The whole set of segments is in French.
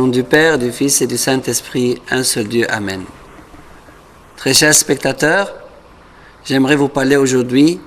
nom du Père, du Fils et du Saint-Esprit, un seul Dieu. Amen. Très chers spectateurs, j'aimerais vous parler aujourd'hui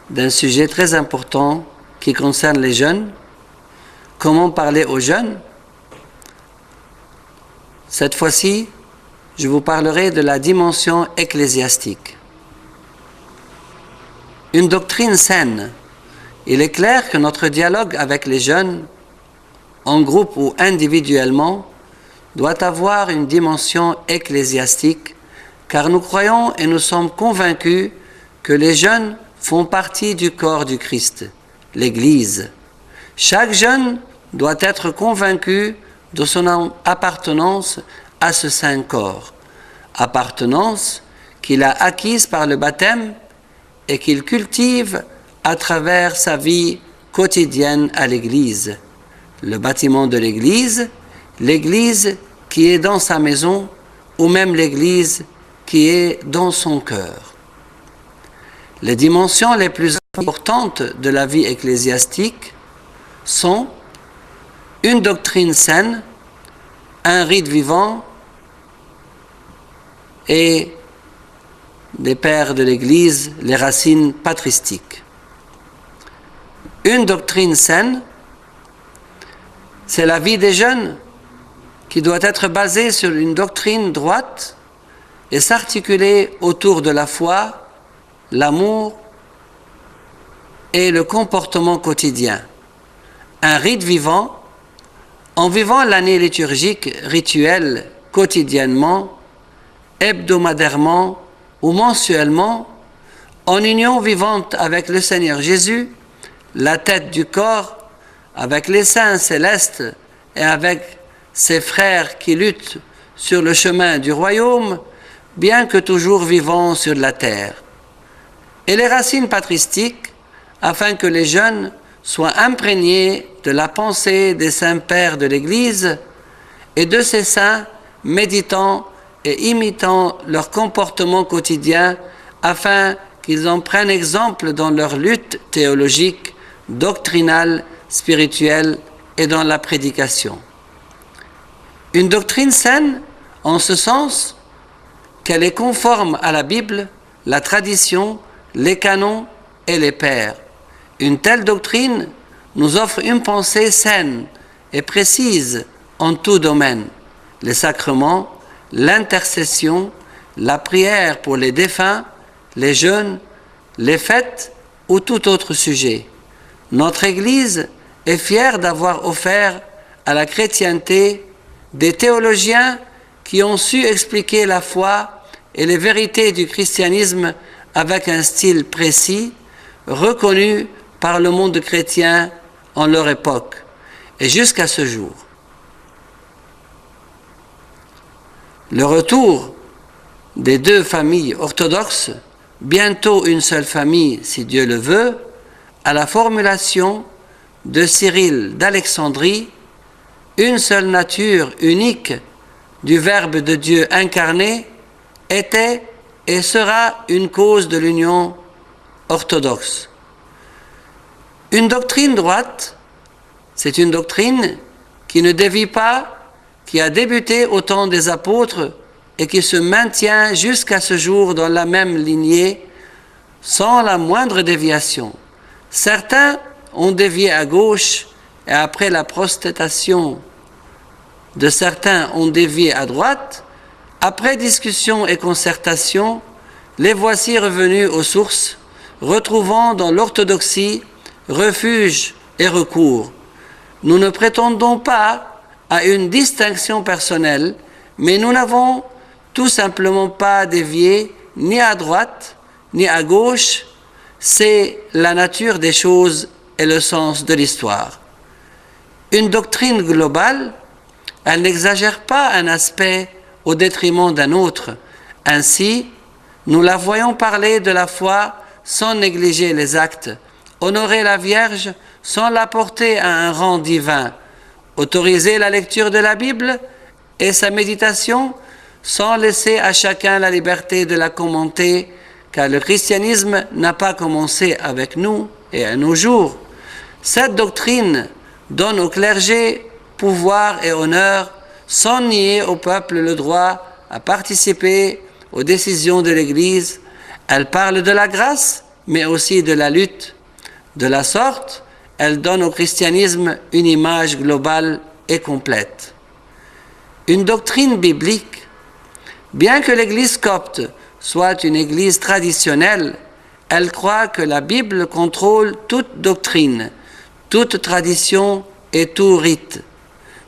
d'un sujet très important qui concerne les jeunes. Comment parler aux jeunes? Cette fois-ci, je vous parlerai de la dimension ecclésiastique. Une doctrine saine. Il est clair que notre dialogue avec les jeunes, en groupe ou individuellement, doit avoir une dimension ecclésiastique, car nous croyons et nous sommes convaincus que les jeunes font partie du corps du Christ, l'Église. Chaque jeune doit être convaincu de son appartenance à ce saint corps, appartenance qu'il a acquise par le baptême et qu'il cultive à travers sa vie quotidienne à l'Église. Le bâtiment de l'Église, l'Église qui est dans sa maison, ou même l'Église qui est dans son cœur. Les dimensions les plus importantes de la vie ecclésiastique sont une doctrine saine, un rite vivant et des pères de l'Église, les racines patristiques. Une doctrine saine, c'est la vie des jeunes qui doit être basée sur une doctrine droite et s'articuler autour de la foi, l'amour et le comportement quotidien. Un rite vivant, en vivant l'année liturgique rituelle quotidiennement, hebdomadairement ou mensuellement, en union vivante avec le Seigneur Jésus, la tête du corps, avec les saints célestes et avec ses frères qui luttent sur le chemin du royaume, bien que toujours vivant sur la terre. Et les racines patristiques, afin que les jeunes soient imprégnés de la pensée des saints pères de l'Église et de ces saints méditant et imitant leur comportement quotidien, afin qu'ils en prennent exemple dans leur lutte théologique, doctrinale, spirituelle et dans la prédication. Une doctrine saine, en ce sens qu'elle est conforme à la Bible, la tradition, les canons et les pères. Une telle doctrine nous offre une pensée saine et précise en tout domaine. Les sacrements, l'intercession, la prière pour les défunts, les jeûnes, les fêtes ou tout autre sujet. Notre Église est fière d'avoir offert à la chrétienté des théologiens qui ont su expliquer la foi et les vérités du christianisme avec un style précis, reconnu par le monde chrétien en leur époque et jusqu'à ce jour. Le retour des deux familles orthodoxes, bientôt une seule famille si Dieu le veut, à la formulation de Cyril d'Alexandrie, une seule nature unique du Verbe de Dieu incarné, était et sera une cause de l'union orthodoxe. Une doctrine droite, c'est une doctrine qui ne dévie pas, qui a débuté au temps des apôtres et qui se maintient jusqu'à ce jour dans la même lignée, sans la moindre déviation. Certains ont dévié à gauche et après la prostatation de certains ont dévié à droite. Après discussion et concertation, les voici revenus aux sources, retrouvant dans l'orthodoxie refuge et recours. Nous ne prétendons pas à une distinction personnelle, mais nous n'avons tout simplement pas dévié ni à droite ni à gauche. C'est la nature des choses et le sens de l'histoire. Une doctrine globale, elle n'exagère pas un aspect au détriment d'un autre. Ainsi, nous la voyons parler de la foi sans négliger les actes, honorer la Vierge sans la porter à un rang divin, autoriser la lecture de la Bible et sa méditation sans laisser à chacun la liberté de la commenter, car le christianisme n'a pas commencé avec nous et à nos jours. Cette doctrine donne au clergé pouvoir et honneur, sans nier au peuple le droit à participer aux décisions de l'Église. Elle parle de la grâce, mais aussi de la lutte. De la sorte, elle donne au christianisme une image globale et complète. Une doctrine biblique, bien que l'Église copte soit une Église traditionnelle, elle croit que la Bible contrôle toute doctrine, toute tradition et tout rite.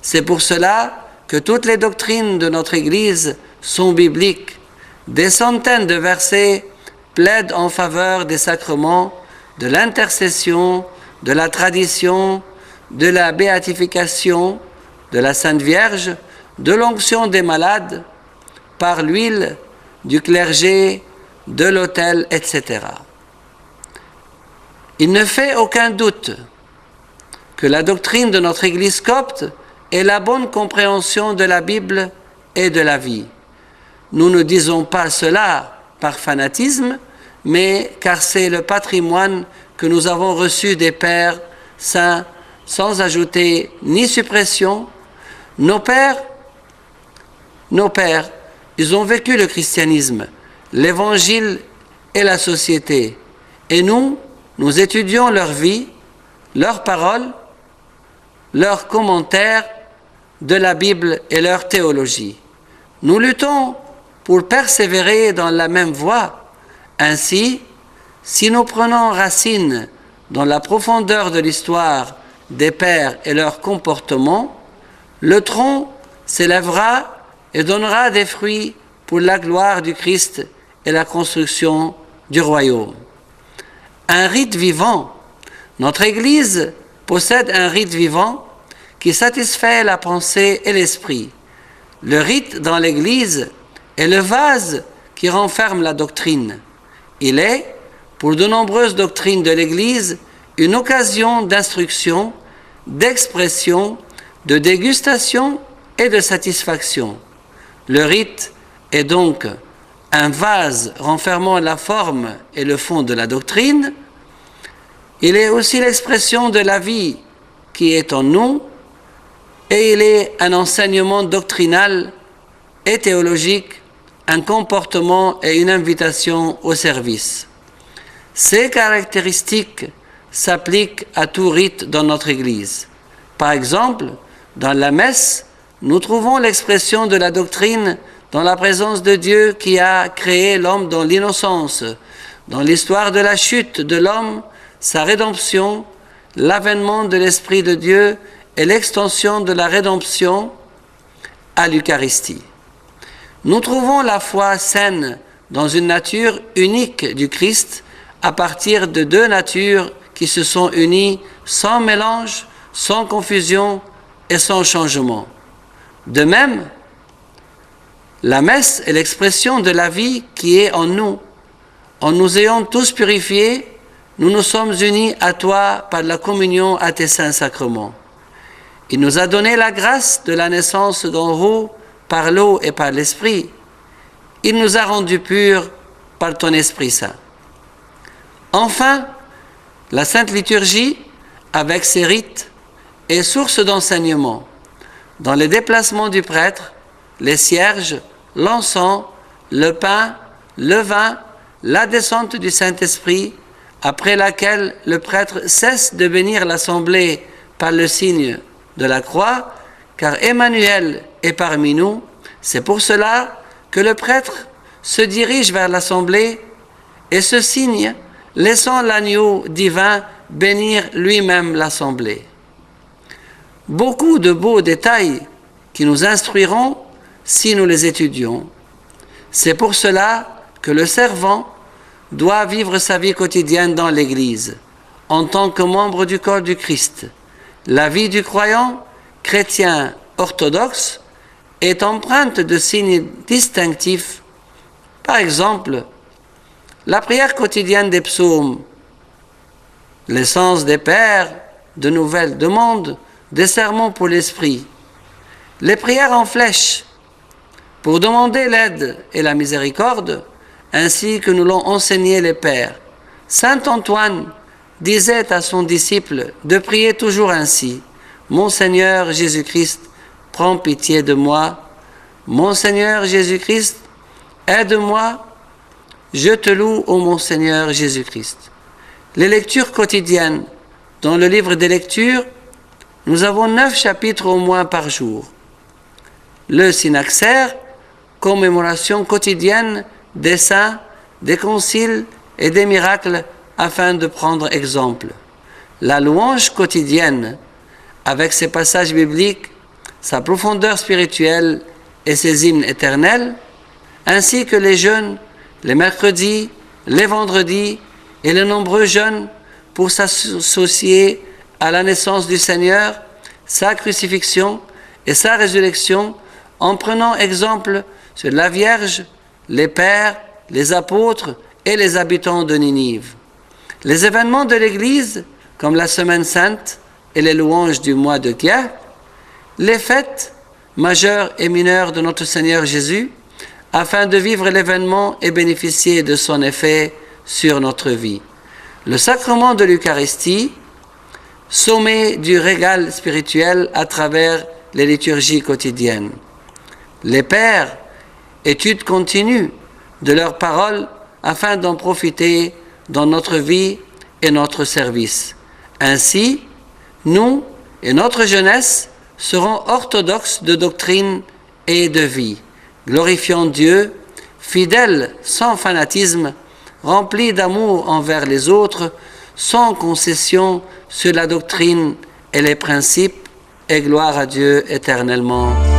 C'est pour cela que toutes les doctrines de notre Église sont bibliques. Des centaines de versets plaident en faveur des sacrements, de l'intercession, de la tradition, de la béatification, de la Sainte Vierge, de l'onction des malades, par l'huile, du clergé, de l'autel, etc. Il ne fait aucun doute que la doctrine de notre Église copte est la bonne compréhension de la Bible et de la vie. Nous ne disons pas cela par fanatisme, mais car c'est le patrimoine que nous avons reçu des pères saints, sans ajouter ni suppression. Nos pères, ils ont vécu le christianisme, l'évangile et la société. Et nous étudions leur vie, leurs paroles, leurs commentaires de la Bible et leur théologie. Nous luttons pour persévérer dans la même voie. Ainsi, si nous prenons racine dans la profondeur de l'histoire des pères et leur comportement, le tronc s'élèvera et donnera des fruits pour la gloire du Christ et la construction du royaume. Un rite vivant. Notre Église possède un rite vivant qui satisfait la pensée et l'esprit. Le rite dans l'Église est le vase qui renferme la doctrine. Il est, pour de nombreuses doctrines de l'Église, une occasion d'instruction, d'expression, de dégustation et de satisfaction. Le rite est donc un vase renfermant la forme et le fond de la doctrine. Il est aussi l'expression de la vie qui est en nous, et il est un enseignement doctrinal et théologique, un comportement et une invitation au service. Ces caractéristiques s'appliquent à tout rite dans notre Église. Par exemple, dans la messe, nous trouvons l'expression de la doctrine dans la présence de Dieu qui a créé l'homme dans l'innocence, dans l'histoire de la chute de l'homme, sa rédemption, l'avènement de l'Esprit de Dieu et l'extension de la rédemption à l'Eucharistie. Nous trouvons la foi saine dans une nature unique du Christ à partir de deux natures qui se sont unies sans mélange, sans confusion et sans changement. De même, la messe est l'expression de la vie qui est en nous. En nous ayant tous purifiés, nous nous sommes unis à toi par la communion à tes saints sacrements. Il nous a donné la grâce de la naissance d'en haut par l'eau et par l'Esprit. Il nous a rendus purs par ton Esprit Saint. Enfin, la Sainte Liturgie, avec ses rites, est source d'enseignement. Dans les déplacements du prêtre, les cierges, l'encens, le pain, le vin, la descente du Saint-Esprit, après laquelle le prêtre cesse de bénir l'assemblée par le signe de la croix, car Emmanuel est parmi nous. C'est pour cela que le prêtre se dirige vers l'assemblée et ce signe, laissant l'agneau divin bénir lui-même l'assemblée. Beaucoup de beaux détails qui nous instruiront si nous les étudions. C'est pour cela que le servant doit vivre sa vie quotidienne dans l'Église, en tant que membre du corps du Christ. La vie du croyant chrétien orthodoxe est empreinte de signes distinctifs. Par exemple, la prière quotidienne des psaumes, l'essence des pères, de nouvelles demandes, des sermons pour l'esprit, les prières en flèche pour demander l'aide et la miséricorde, ainsi que nous l'ont enseigné les pères. Saint Antoine disait à son disciple de prier toujours ainsi: Mon Seigneur Jésus-Christ, prends pitié de moi. Mon Seigneur Jésus-Christ, aide-moi. Je te loue, ô mon Seigneur Jésus-Christ. Les lectures quotidiennes. Dans le livre des lectures, nous avons 9 chapitres au moins par jour. Le synaxaire, commémoration quotidienne des saints, des conciles et des miracles afin de prendre exemple. La louange quotidienne, avec ses passages bibliques, sa profondeur spirituelle et ses hymnes éternels, ainsi que les jeûnes, les mercredis, les vendredis et les nombreux jeûnes pour s'associer à la naissance du Seigneur, sa crucifixion et sa résurrection, en prenant exemple sur la Vierge, les pères, les apôtres et les habitants de Ninive. Les événements de l'Église, comme la Semaine Sainte et les louanges du mois de Kiah, les fêtes majeures et mineures de notre Seigneur Jésus, afin de vivre l'événement et bénéficier de son effet sur notre vie. Le sacrement de l'Eucharistie, sommet du régal spirituel à travers les liturgies quotidiennes. Les pères, étude continue de leurs paroles afin d'en profiter dans notre vie et notre service. Ainsi, nous et notre jeunesse serons orthodoxes de doctrine et de vie, glorifiant Dieu, fidèles sans fanatisme, remplis d'amour envers les autres, sans concession sur la doctrine et les principes, et gloire à Dieu éternellement.